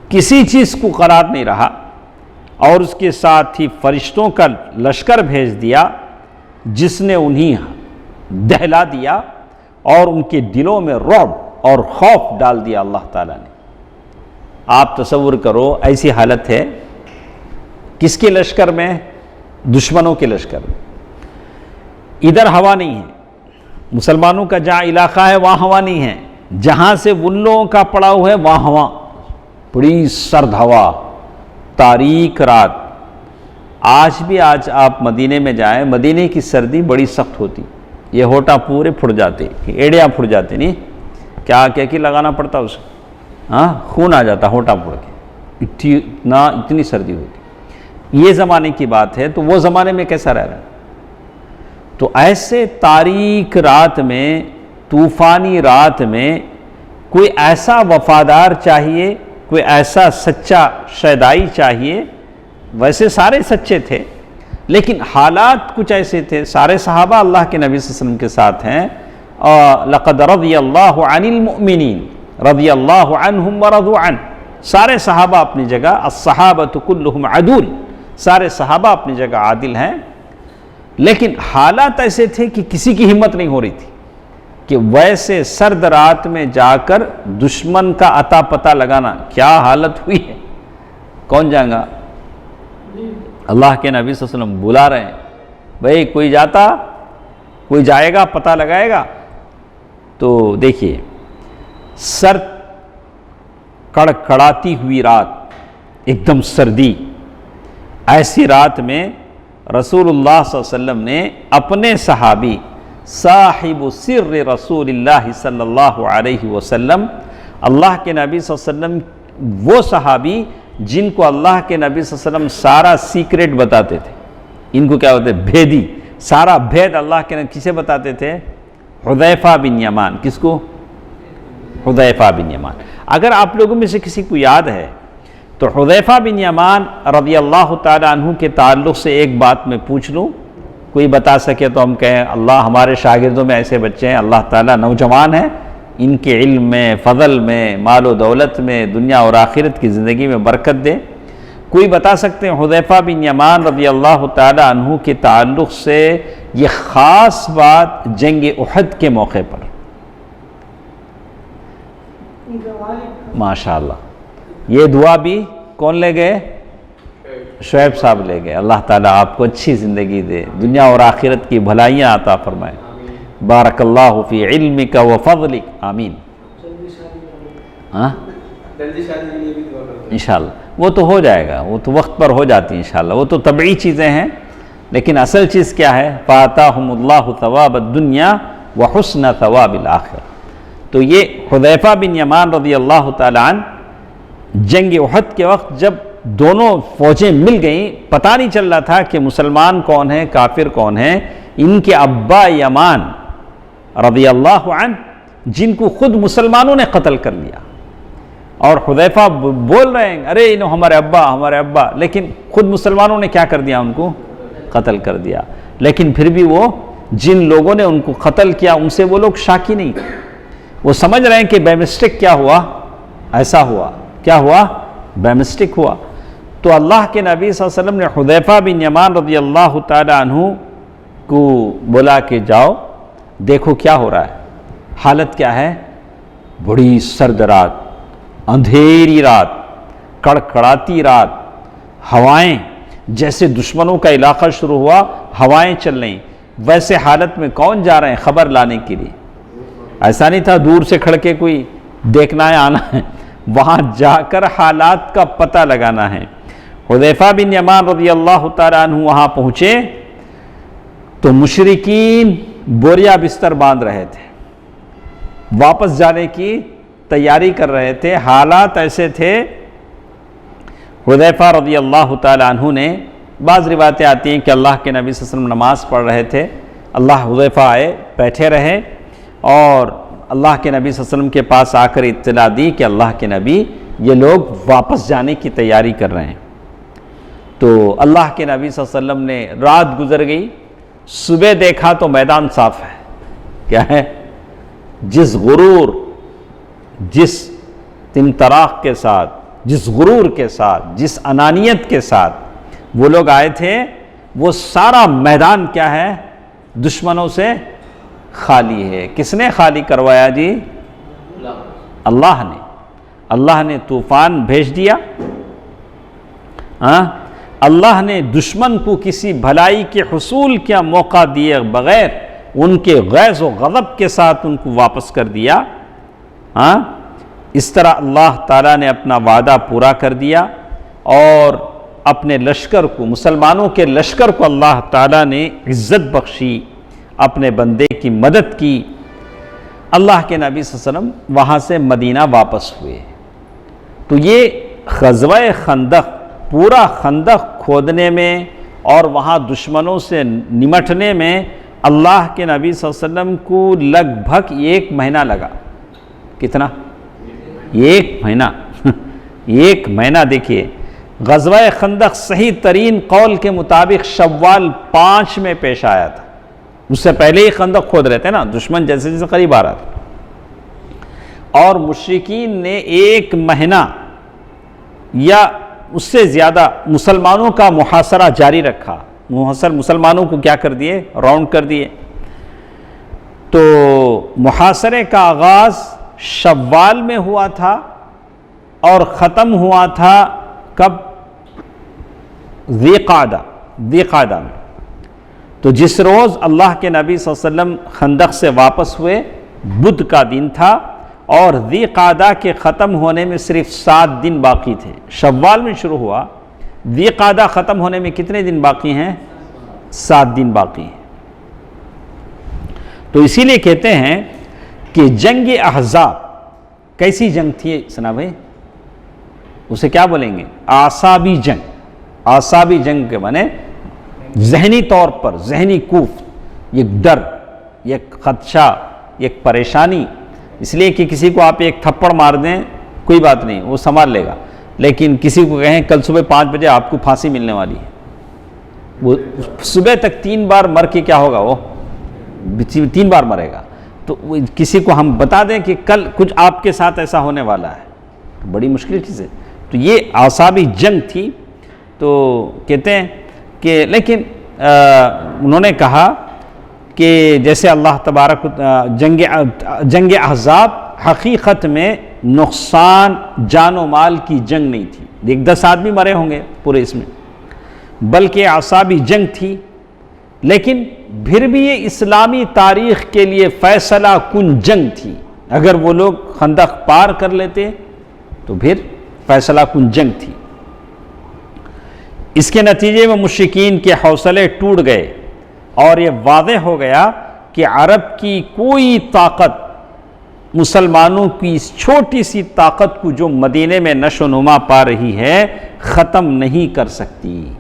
کسی چیز کو قرار نہیں رہا۔ اور اس کے ساتھ ہی فرشتوں کا لشکر بھیج دیا، جس نے انہیں دہلا دیا اور ان کے دلوں میں رعب اور خوف ڈال دیا اللہ تعالیٰ نے۔ آپ تصور کرو، ایسی حالت ہے کس کے لشکر میں، دشمنوں کے لشکر میں۔ ادھر ہوا نہیں ہے، مسلمانوں کا جہاں علاقہ ہے وہاں ہوا نہیں ہے، جہاں سے ان لوگوں کا پڑاؤ ہے وہاں ہوا، بڑی سرد ہوا، تاریک رات۔ آج بھی آپ مدینے میں جائیں، مدینے کی سردی بڑی سخت ہوتی، یہ ہوٹا پورے پھٹ جاتے، ایڑیاں پھٹ جاتے، نہیں کیا لگانا پڑتا اسے، خون آ جاتا ہوٹا پھڑ کے، اتنی سردی ہوتی۔ یہ زمانے کی بات ہے، تو وہ زمانے میں کیسا رہ رہا ہے؟ تو ایسے تاریک رات میں، طوفانی رات میں کوئی ایسا وفادار چاہیے، کوئی ایسا سچا شیدائی چاہیے۔ ویسے سارے سچے تھے، لیکن حالات کچھ ایسے تھے۔ سارے صحابہ اللہ کے نبی صلی اللہ علیہ وسلم کے ساتھ ہیں، لَقَدْ رَضِيَ اللَّهُ عَنِ الْمُؤْمِنِينَ رَضِيَ اللَّهُ عَنْهُمْ وَرَضُوا عَنْهُ۔ سارے صحابہ اپنی جگہ، الصحابۃ کلھم عدول، سارے صحابہ اپنی جگہ عادل ہیں، لیکن حالات ایسے تھے کہ کسی کی ہمت نہیں ہو رہی تھی کہ ویسے سرد رات میں جا کر دشمن کا اتا پتہ لگانا۔ کیا حالت ہوئی ہے، کون جائے گا؟ اللہ کے نبی صلی اللہ علیہ وسلم بلا رہے ہیں، بھئی کوئی جاتا، کوئی جائے گا، پتہ لگائے گا۔ تو دیکھیے، سرد کڑکڑاتی ہوئی رات، ایک دم سردی، ایسی رات میں رسول اللہ صلی اللہ علیہ وسلم نے اپنے صحابی صاحب سر رسول اللہ صلی اللہ علیہ وسلم، اللہ کے نبی صلی اللہ علیہ وسلم، وہ صحابی جن کو اللہ کے نبی صلی اللہ علیہ وسلم سارا سیکریٹ بتاتے تھے، ان کو کیا ہوتے، بھیدی، سارا بھید اللہ کے نبی کسے بتاتے تھے؟ حذیفہ بن یمان۔ کس کو؟ حذیفہ بن یمان۔ اگر آپ لوگوں میں سے کسی کو یاد ہے تو حذیفہ بن یمان رضی اللہ تعالیٰ عنہ کے تعلق سے ایک بات میں پوچھ لوں، کوئی بتا سکے تو ہم کہیں اللہ ہمارے شاگردوں میں ایسے بچے ہیں، اللہ تعالیٰ نوجوان ہیں، ان کے علم میں، فضل میں، مال و دولت میں، دنیا اور آخرت کی زندگی میں برکت دے۔ کوئی بتا سکتے ہیں حذیفہ بن یمان رضی اللہ تعالیٰ عنہ کے تعلق سے یہ خاص بات جنگ احد کے موقع پر؟ ماشاءاللہ، یہ دعا بھی کون لے گئے؟ شعیب صاحب لے گئے۔ اللہ تعالیٰ آپ کو اچھی زندگی دے، دنیا اور آخرت کی بھلائیاں عطا فرمائے۔ بارک اللہ فی علمک و فضلک، آمین۔ انشاءاللہ وہ تو ہو جائے گا، وہ تو وقت پر ہو جاتی ہے انشاءاللہ، وہ تو طبعی چیزیں ہیں، لیکن اصل چیز کیا ہے؟ فَآتَاهُمُ اللَّهُ ثَوَابَ الدُّنْيَا وَحُسْنَ ثَوَابِ الْآخِرَةِ۔ تو یہ حذیفہ بن یمان رضی اللہ تعالیٰ عنہ جنگ احد کے وقت جب دونوں فوجیں مل گئیں، پتہ نہیں چل رہا تھا کہ مسلمان کون ہیں کافر کون ہیں۔ ان کے ابا یمان رضی اللہ عنہ، جن کو خود مسلمانوں نے قتل کر لیا، اور حذیفہ بول رہے ہیں ارے انہوں ہمارے ابا، لیکن خود مسلمانوں نے کیا کر دیا؟ ان کو قتل کر دیا۔ لیکن پھر بھی وہ جن لوگوں نے ان کو قتل کیا ان سے وہ لوگ شاکی نہیں، وہ سمجھ رہے ہیں کہ بے مسٹیک کیا ہوا، ایسا ہوا، کیا ہوا؟ بے مسٹیک ہوا۔ تو اللہ کے نبی صلی اللہ علیہ وسلم نے حذیفہ بن یمان رضی اللہ تعالی عنہ کو بولا کہ جاؤ دیکھو کیا ہو رہا ہے، حالت کیا ہے؟ بڑی سرد رات، اندھیری رات، کڑکڑاتی رات، ہوائیں، جیسے دشمنوں کا علاقہ شروع ہوا ہوائیں چل رہی، ویسے حالت میں کون جا رہے ہیں خبر لانے کے لیے؟ ایسا نہیں تھا دور سے کھڑ کے کوئی دیکھنا ہے آنا ہے، وہاں جا کر حالات کا پتہ لگانا ہے۔ حذیفہ بن یمان رضی اللہ تعالیٰ عنہ وہاں پہنچے تو مشرکین بوریا بستر باندھ رہے تھے، واپس جانے کی تیاری کر رہے تھے، حالات ایسے تھے۔ حذیفہ رضی اللہ تعالیٰ عنہ نے، بعض روایتیں آتی ہیں کہ اللہ کے نبی صلی اللہ علیہ وسلم نماز پڑھ رہے تھے، حذیفہ آئے، بیٹھے رہے، اور اللہ کے نبی صلی اللہ علیہ وسلم کے پاس آ کر اطلاع دی کہ اللہ کے نبی یہ لوگ واپس جانے کی تیاری کر رہے ہیں۔ تو اللہ کے نبی صلی اللہ علیہ وسلم نے، رات گزر گئی، صبح دیکھا تو میدان صاف ہے، کیا ہے؟ جس غرور، جس امتراق کے ساتھ، جس غرور کے ساتھ، جس انانیت کے ساتھ وہ لوگ آئے تھے، وہ سارا میدان کیا ہے؟ دشمنوں سے خالی ہے۔ کس نے خالی کروایا جی؟ اللہ نے طوفان بھیج دیا، اللہ نے دشمن کو کسی بھلائی کے حصول کا موقع دیے بغیر ان کے غیظ و غضب کے ساتھ ان کو واپس کر دیا۔ اس طرح اللہ تعالیٰ نے اپنا وعدہ پورا کر دیا، اور اپنے لشکر کو، مسلمانوں کے لشکر کو اللہ تعالیٰ نے عزت بخشی، اپنے بندے کی مدد کی۔ اللہ کے نبی صلی اللہ علیہ وسلم وہاں سے مدینہ واپس ہوئے۔ تو یہ غزوہ خندق، پورا خندق کھودنے میں اور وہاں دشمنوں سے نمٹنے میں اللہ کے نبی صلی اللہ علیہ وسلم کو لگ بھگ 1 مہینہ لگا۔ کتنا؟ 1 مہینہ۔ 1 مہینہ۔ دیکھیے غزوہ خندق صحیح ترین قول کے مطابق شوال 5 میں پیش آیا تھا، اس سے پہلے ہی خندق کھود رہے تھے نا، دشمن جیسے جیسے قریب آ رہا تھا، اور مشرکین نے 1 مہینہ یا اس سے زیادہ مسلمانوں کا محاصرہ جاری رکھا، مسلمانوں کو کیا کر دیے؟ راؤنڈ کر دیے۔ تو محاصرے کا آغاز شوال میں ہوا تھا اور ختم ہوا تھا کب؟ ذی قعدہ میں۔ تو جس روز اللہ کے نبی صلی اللہ علیہ وسلم خندق سے واپس ہوئے بدھ کا دن تھا، اور ذی قعدہ کے ختم ہونے میں صرف 7 دن باقی تھے۔ شوال میں شروع ہوا، ذی قعدہ ختم ہونے میں کتنے دن باقی ہیں؟ 7 دن باقی ہیں۔ تو اسی لیے کہتے ہیں کہ جنگ احزاب کیسی جنگ تھی سنا بھائی؟ اسے کیا بولیں گے؟ اعصابی جنگ۔ اعصابی جنگ کے معنی ذہنی طور پر، ذہنی کوفت، ایک ڈر، ایک خدشہ، ایک پریشانی۔ اس لیے کہ کسی کو آپ ایک تھپڑ مار دیں کوئی بات نہیں، وہ سنبھال لے گا، لیکن کسی کو کہیں کل صبح 5 بجے آپ کو پھانسی ملنے والی ہے، وہ صبح تک 3 بار مر کے کیا ہوگا؟ وہ 3 بار مرے گا۔ تو کسی کو ہم بتا دیں کہ کل کچھ آپ کے ساتھ ایسا ہونے والا ہے، تو بڑی مشکل چیز ہے۔ تو یہ اعصابی جنگ تھی۔ تو کہتے ہیں کہ لیکن انہوں نے کہا کہ جیسے اللہ تبارک جنگ احزاب حقیقت میں نقصان جان و مال کی جنگ نہیں تھی، 10 آدمی مرے ہوں گے پورے اس میں، بلکہ اعصابی جنگ تھی۔ لیکن پھر بھی یہ اسلامی تاریخ کے لیے فیصلہ کن جنگ تھی۔ اگر وہ لوگ خندق پار کر لیتے تو پھر فیصلہ کن جنگ تھی۔ اس کے نتیجے میں مشرکین کے حوصلے ٹوٹ گئے، اور یہ واضح ہو گیا کہ عرب کی کوئی طاقت مسلمانوں کی اس چھوٹی سی طاقت کو جو مدینے میں نشو و نما پا رہی ہے ختم نہیں کر سکتی،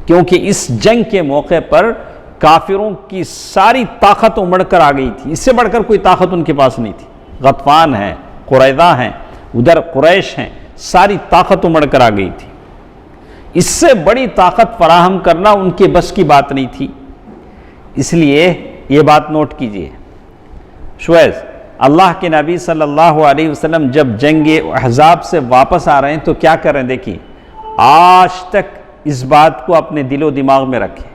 کیونکہ اس جنگ کے موقع پر کافروں کی ساری طاقت امڑ کر آ گئی تھی، اس سے بڑھ کر کوئی طاقت ان کے پاس نہیں تھی۔ غطفان ہیں، قریظہ ہیں، ادھر قریش ہیں، ساری طاقت امڑ کر آ گئی تھی، اس سے بڑی طاقت فراہم کرنا ان کے بس کی بات نہیں تھی۔ اس لیے یہ بات نوٹ کیجئے، شویز اللہ کے نبی صلی اللہ علیہ وسلم جب جنگ احزاب سے واپس آ رہے ہیں تو کیا کر رہے ہیں؟ دیکھیں، آج تک اس بات کو اپنے دل و دماغ میں رکھیں،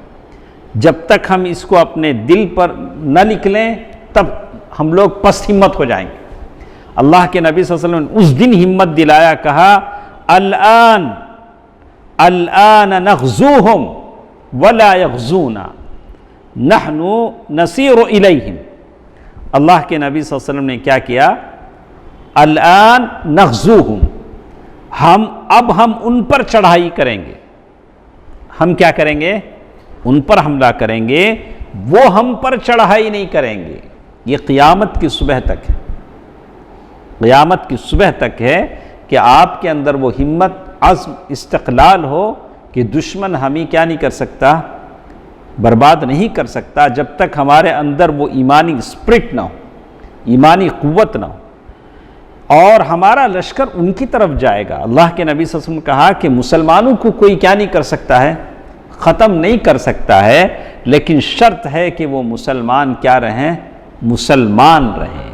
جب تک ہم اس کو اپنے دل پر نہ لکھ لیں تب ہم لوگ پست ہمت ہو جائیں گے۔ اللہ کے نبی صلی اللہ علیہ وسلم نے اس دن ہمت دلایا، کہا الآن نغزوہم ولا یغزونا نحن نسیر الیہم۔ اللہ کے نبی صلی اللہ علیہ وسلم نے کیا کیا؟ الآن نغزوہم، اب ہم ان پر چڑھائی کریں گے۔ ہم کیا کریں گے؟ ان پر حملہ کریں گے، وہ ہم پر چڑھائی نہیں کریں گے۔ یہ قیامت کی صبح تک ہے، قیامت کی صبح تک ہے کہ آپ کے اندر وہ ہمت، عزم، استقلال ہو کہ دشمن ہمیں کیا نہیں کر سکتا، برباد نہیں کر سکتا، جب تک ہمارے اندر وہ ایمانی اسپرٹ نہ ہو، ایمانی قوت نہ ہو، اور ہمارا لشکر ان کی طرف جائے گا۔ اللہ کے نبی صلی اللہ علیہ وسلم نے کہا کہ مسلمانوں کو کوئی کیا نہیں کر سکتا ہے، ختم نہیں کر سکتا ہے، لیکن شرط ہے کہ وہ مسلمان کیا رہیں؟ مسلمان رہیں۔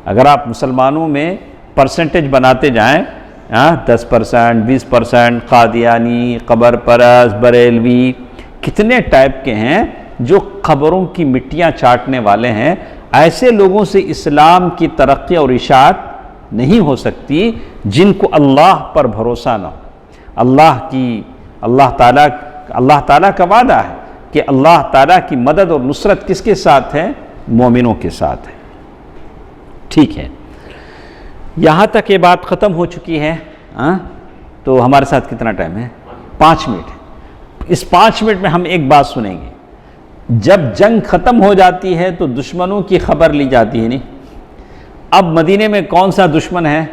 اگر آپ مسلمانوں میں پرسنٹیج بناتے جائیں، 10%، 20%، قادیانی، قبر پرست، بریلوی، کتنے ٹائپ کے ہیں جو قبروں کی مٹیاں چاٹنے والے ہیں، ایسے لوگوں سے اسلام کی ترقی اور اشاعت نہیں ہو سکتی جن کو اللہ پر بھروسہ نہ ہو۔ اللہ تعالیٰ کا وعدہ ہے کہ اللہ تعالیٰ کی مدد اور نصرت کس کے ساتھ ہے؟ مومنوں کے ساتھ ہے۔ ٹھیک ہے، یہاں تک یہ بات ختم ہو چکی ہے۔ تو ہمارے ساتھ کتنا ٹائم ہے؟ 5 منٹ ہے۔ اس 5 منٹ میں ہم ایک بات سنیں گے۔ جب جنگ ختم ہو جاتی ہے تو دشمنوں کی خبر لی جاتی ہے، نہیں؟ اب مدینے میں کون سا دشمن ہے؟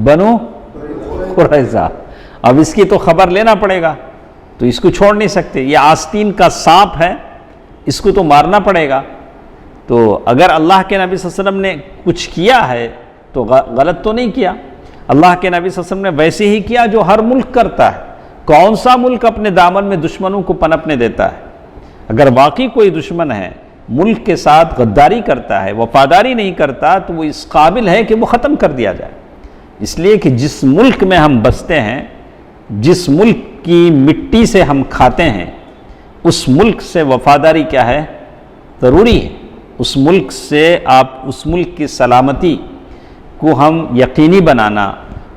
بنو قریظہ۔ اب اس کی تو خبر لینا پڑے گا، تو اس کو چھوڑ نہیں سکتے، یہ آستین کا سانپ ہے، اس کو تو مارنا پڑے گا۔ تو اگر اللہ کے نبی صلی اللہ علیہ وسلم نے کچھ کیا ہے تو غلط تو نہیں کیا۔ اللہ کے نبی صلی اللہ علیہ وسلم نے ویسے ہی کیا جو ہر ملک کرتا ہے۔ کون سا ملک اپنے دامن میں دشمنوں کو پنپنے دیتا ہے؟ اگر واقعی کوئی دشمن ہے، ملک کے ساتھ غداری کرتا ہے، وفاداری نہیں کرتا، تو وہ اس قابل ہے کہ وہ ختم کر دیا جائے۔ اس لیے کہ جس ملک میں ہم بستے ہیں، جس ملک کی مٹی سے ہم کھاتے ہیں، اس ملک سے وفاداری کیا ہے؟ ضروری ہے۔ اس ملک سے اس ملک کی سلامتی کو ہم یقینی بنانا،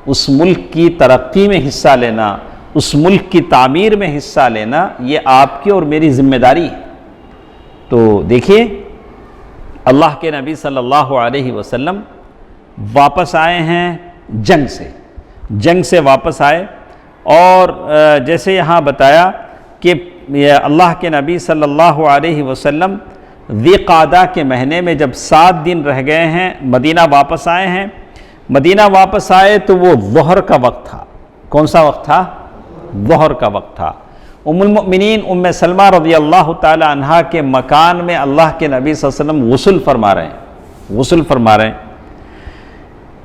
اس ملک کی ترقی میں حصہ لینا، اس ملک کی تعمیر میں حصہ لینا، یہ آپ کی اور میری ذمہ داری ہے۔ تو دیکھیے، اللہ کے نبی صلی اللہ علیہ وسلم واپس آئے ہیں جنگ سے واپس آئے، اور جیسے یہاں بتایا کہ اللہ کے نبی صلی اللہ علیہ وسلم ذی قعدہ کے مہینے میں جب 7 دن رہ گئے ہیں مدینہ واپس آئے ہیں۔ مدینہ واپس آئے تو وہ ظہر کا وقت تھا۔ کون سا وقت تھا؟ ظہر کا وقت تھا۔ ام المؤمنین ام سلمہ رضی اللہ تعالی عنہا کے مکان میں اللہ کے نبی صلی اللہ علیہ وسلم غسل فرما رہے ہیں۔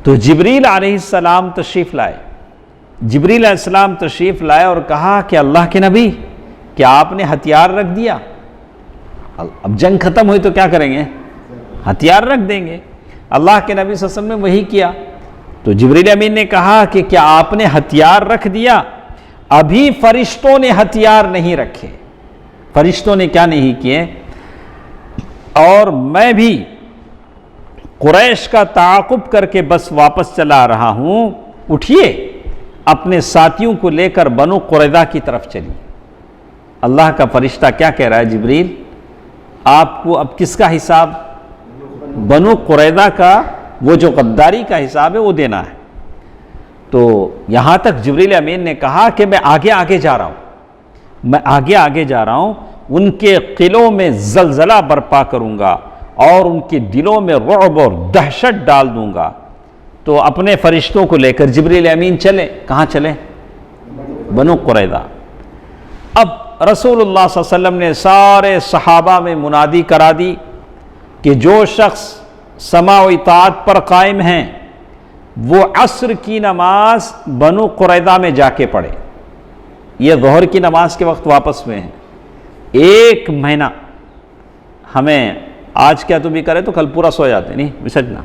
تو جبریل علیہ السلام تشریف لائے۔ جبریل علیہ السلام تشریف لائے اور کہا کہ اللہ کے نبی، کیا آپ نے ہتھیار رکھ دیا؟ اب جنگ ختم ہوئی تو کیا کریں گے؟ ہتھیار رکھ دیں گے۔ اللہ کے نبی صلی اللہ علیہ وسلم نے وہی کیا۔ تو جبریل امین نے کہا کہ کیا آپ نے ہتھیار رکھ دیا؟ ابھی فرشتوں نے ہتھیار نہیں رکھے۔ فرشتوں نے کیا نہیں کیے؟ اور میں بھی قریش کا تعاقب کر کے بس واپس چلا رہا ہوں۔ اٹھیے، اپنے ساتھیوں کو لے کر بنو قریظہ کی طرف چلیے۔ اللہ کا فرشتہ کیا کہہ رہا ہے؟ جبریل، آپ کو اب کس کا حساب؟ بنو قریظہ کا، وہ جو غداری کا حساب ہے وہ دینا ہے۔ تو یہاں تک جبریل امین نے کہا کہ میں آگے جا رہا ہوں، ان کے قلعوں میں زلزلہ برپا کروں گا، اور ان کے دلوں میں رعب اور دہشت ڈال دوں گا، تو اپنے فرشتوں کو لے کر جبریل امین چلے. کہاں چلے؟ بنو قریظہ. اب رسول اللہ صلی اللہ علیہ وسلم نے سارے صحابہ میں منادی کرا دی کہ جو شخص سماع و اطاعت پر قائم ہیں وہ عصر کی نماز بنو قریظہ میں جا کے پڑھے. یہ ظہر کی نماز کے وقت واپس ہوئے ہیں. 1 مہینہ ہمیں آج کیا تو بھی کرے تو کل پورا سو جاتے نہیں سجنا.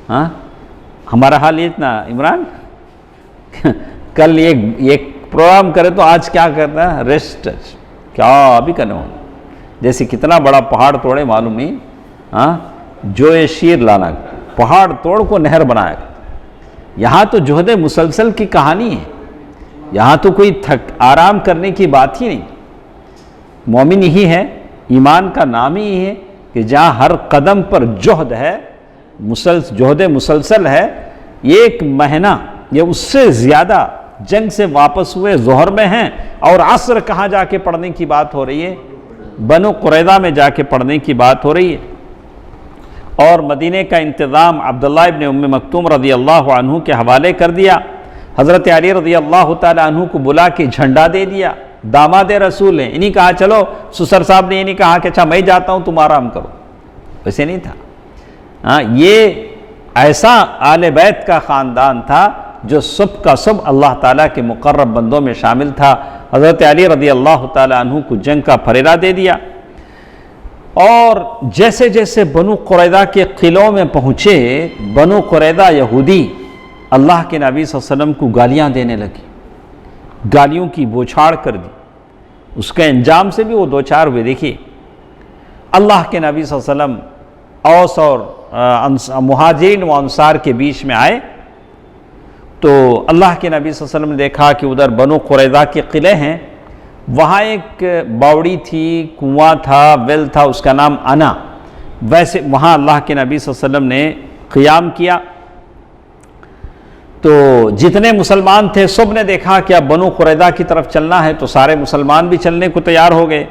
ہاں ہمارا حال یہ اتنا عمران کل ایک پروگرام کرے تو آج کیا کرتا ہے؟ ریسٹ. کیا بھی کرنے ہوں جیسے کتنا بڑا پہاڑ توڑے معلوم نہیں. ہاں جو یہ شیر لانا پہاڑ توڑ کو نہر بنایا. یہاں تو جہد مسلسل کی کہانی ہے. یہاں تو کوئی آرام کرنے کی بات ہی نہیں. مومن ہی ہے، ایمان کا نام ہی ہے کہ جہاں ہر قدم پر جہد ہے، جہد مسلسل ہے. 1 مہینہ یا اس سے زیادہ جنگ سے واپس ہوئے ظہر میں ہیں، اور عصر کہاں جا کے پڑھنے کی بات ہو رہی ہے؟ بنو قریظہ میں جا کے پڑھنے کی بات ہو رہی ہے. اور مدینے کا انتظام عبداللہ ابن ام مکتوم رضی اللہ عنہ کے حوالے کر دیا. حضرت علی رضی اللہ تعالی عنہ کو بلا کے جھنڈا دے دیا. داماد رسول ہیں، انہیں کہا چلو. سسر صاحب نے انہیں کہا کہ اچھا میں جاتا ہوں تم آرام کرو. ویسے نہیں تھا. ہاں یہ ایسا آل بیت کا خاندان تھا جو سب کا سب اللہ تعالیٰ کے مقرب بندوں میں شامل تھا. حضرت علی رضی اللہ تعالیٰ عنہ کو جنگ کا فریضہ دے دیا. اور جیسے جیسے بنو قریظہ کے قلعوں میں پہنچے، بنو قریظہ یہودی اللہ کے نبی صلی اللہ علیہ وسلم کو گالیاں دینے لگی. گالیوں کی بوچھاڑ کر دی. اس کے انجام سے بھی وہ 2-4 ہوئے. دیکھیے اللہ کے نبی صلی اللہ علیہ وسلم اوس اور مہاجرین و انصار کے بیچ میں آئے تو اللہ کے نبی صلی اللہ علیہ وسلم نے دیکھا کہ ادھر بنو قریظہ کے قلعے ہیں. وہاں ایک باوڑی تھی، کنواں تھا، ویل تھا، اس کا نام انا. ویسے وہاں اللہ کے نبی صلی اللہ علیہ وسلم نے قیام کیا. تو جتنے مسلمان تھے سب نے دیکھا کہ اب بنو قریظہ کی طرف چلنا ہے، تو سارے مسلمان بھی چلنے کو تیار ہو گئے.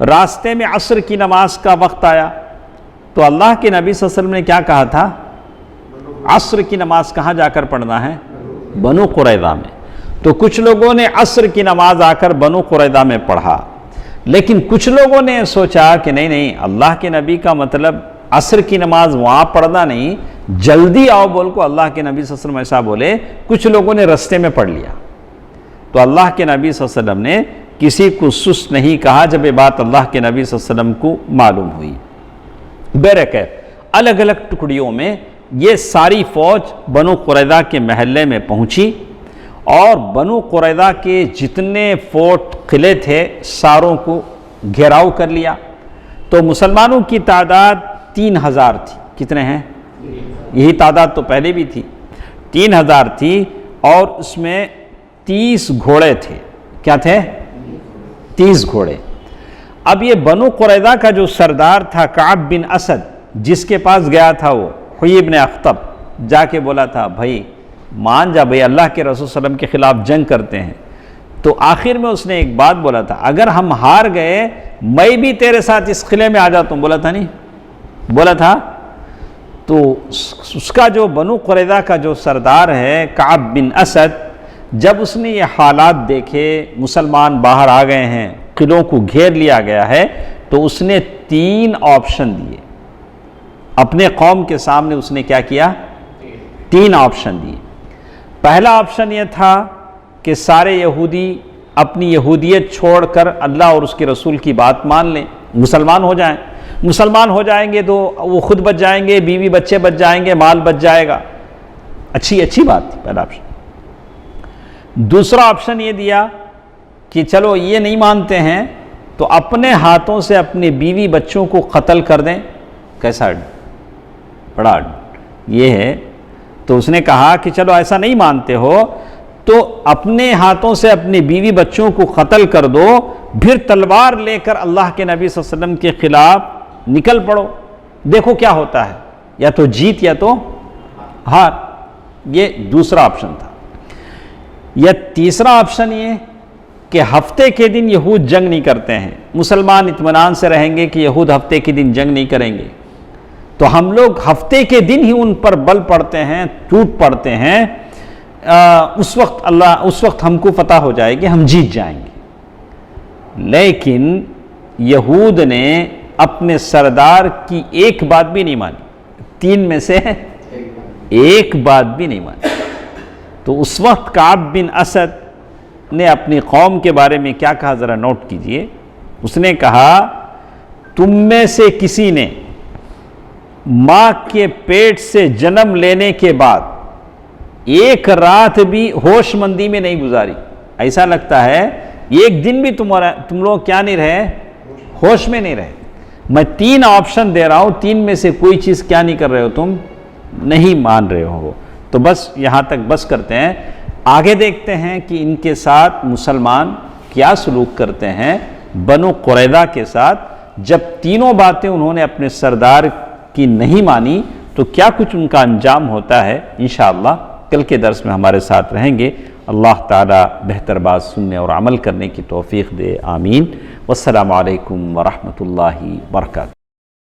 راستے میں عصر کی نماز کا وقت آیا تو اللہ کے نبی صلی اللہ علیہ وسلم نے کیا کہا تھا؟ عصر کی نماز کہاں جا کر پڑھنا ہے؟ بنو قریظہ میں. تو کچھ لوگوں نے عصر کی نماز آ کر بنو قریظہ میں پڑھا، لیکن کچھ لوگوں نے سوچا کہ نہیں اللہ کے نبی کا مطلب عصر کی نماز وہاں پڑھنا نہیں، جلدی آؤ بول کو اللہ کے نبی صلی اللہ علیہ وسلم ایسا بولے. کچھ لوگوں نے رستے میں پڑھ لیا. تو اللہ کے نبی صلی اللہ علیہ وسلم نے کسی کو سست نہیں کہا جب یہ بات اللہ کے نبی صلی اللہ علیہ وسلم کو معلوم ہوئی. الگ الگ ٹکڑیوں میں یہ ساری فوج بنو قریظہ کے محلے میں پہنچی اور بنو قریظہ کے جتنے فورٹ قلعے تھے ساروں کو گھیراؤ کر لیا. تو مسلمانوں کی تعداد 3000 تھی. کتنے ہیں؟ یہی تعداد تو پہلے بھی تھی. 3000 تھی اور اس میں 30 گھوڑے تھے. کیا تھے؟ 30 گھوڑے. اب یہ بنو قریظہ کا جو سردار تھا کعب بن اسد، جس کے پاس گیا تھا وہ حیی بن اخطب، جا کے بولا تھا بھائی مان جا بھائی اللہ کے رسول صلی اللہ علیہ وسلم کے خلاف جنگ کرتے ہیں. تو آخر میں اس نے ایک بات بولا تھا، اگر ہم ہار گئے میں بھی تیرے ساتھ اس قلعے میں آ جاتا ہوں. بولا تھا نہیں؟ بولا تھا. تو اس کا جو بنو قریظہ کا جو سردار ہے کعب بن اسد، جب اس نے یہ حالات دیکھے مسلمان باہر آ گئے ہیں، قلعوں کو گھیر لیا گیا ہے، تو اس نے 3 آپشن دیے اپنے قوم کے سامنے. اس نے کیا کیا؟ 3 آپشن دیے. پہلا آپشن یہ تھا کہ سارے یہودی اپنی یہودیت چھوڑ کر اللہ اور اس کے رسول کی بات مان لیں، مسلمان ہو جائیں. مسلمان ہو جائیں گے تو وہ خود بچ جائیں گے، بیوی بچے بچ جائیں گے، مال بچ جائے گا. اچھی بات تھی پہلا آپشن. دوسرا آپشن یہ دیا کہ چلو یہ نہیں مانتے ہیں تو اپنے ہاتھوں سے اپنے بیوی بچوں کو قتل کر دیں. کیسا بڑا یہ ہے. تو اس نے کہا کہ چلو ایسا نہیں مانتے ہو تو اپنے ہاتھوں سے اپنے بیوی بچوں کو قتل کر دو، پھر تلوار لے کر اللہ کے نبی صلی اللہ علیہ وسلم کے خلاف نکل پڑو، دیکھو کیا ہوتا ہے، یا تو جیت یا تو ہار. یہ دوسرا آپشن تھا. یا تیسرا آپشن یہ کہ ہفتے کے دن یہود جنگ نہیں کرتے ہیں، مسلمان اطمینان سے رہیں گے کہ یہود ہفتے کے دن جنگ نہیں کریں گے، تو ہم لوگ ہفتے کے دن ہی ان پر بل پڑتے ہیں، ٹوٹ پڑتے ہیں، اس وقت ہم کو پتہ ہو جائے گی، ہم جیت جائیں گے۔ لیکن یہود نے اپنے سردار کی ایک بات بھی نہیں مانی، 3 میں سے ایک بات بھی نہیں مانی۔ تو اس وقت کعب بن اسد نے اپنی قوم کے بارے میں کیا کہا، ذرا نوٹ کیجئے۔ اس نے کہا تم میں سے کسی نے ماں کے پیٹ سے جنم لینے کے بعد ایک رات بھی ہوش مندی میں نہیں گزاری، ایسا لگتا ہے ایک دن بھی تم لوگ کیا نہیں رہے، ہوش میں نہیں رہے۔ میں 3 آپشن دے رہا ہوں، 3 میں سے کوئی چیز کیا نہیں کر رہے ہو، تم نہیں مان رہے ہو۔ تو بس یہاں تک بس کرتے ہیں، آگے دیکھتے ہیں کہ ان کے ساتھ مسلمان کیا سلوک کرتے ہیں بنو قریظہ کے ساتھ۔ جب تینوں باتیں انہوں نے اپنے سردار کی نہیں مانی تو کیا کچھ ان کا انجام ہوتا ہے، انشاءاللہ کل کے درس میں ہمارے ساتھ رہیں گے۔ اللہ تعالی بہتر بات سننے اور عمل کرنے کی توفیق دے، آمین۔ والسلام علیکم ورحمۃ اللہ وبرکاتہ۔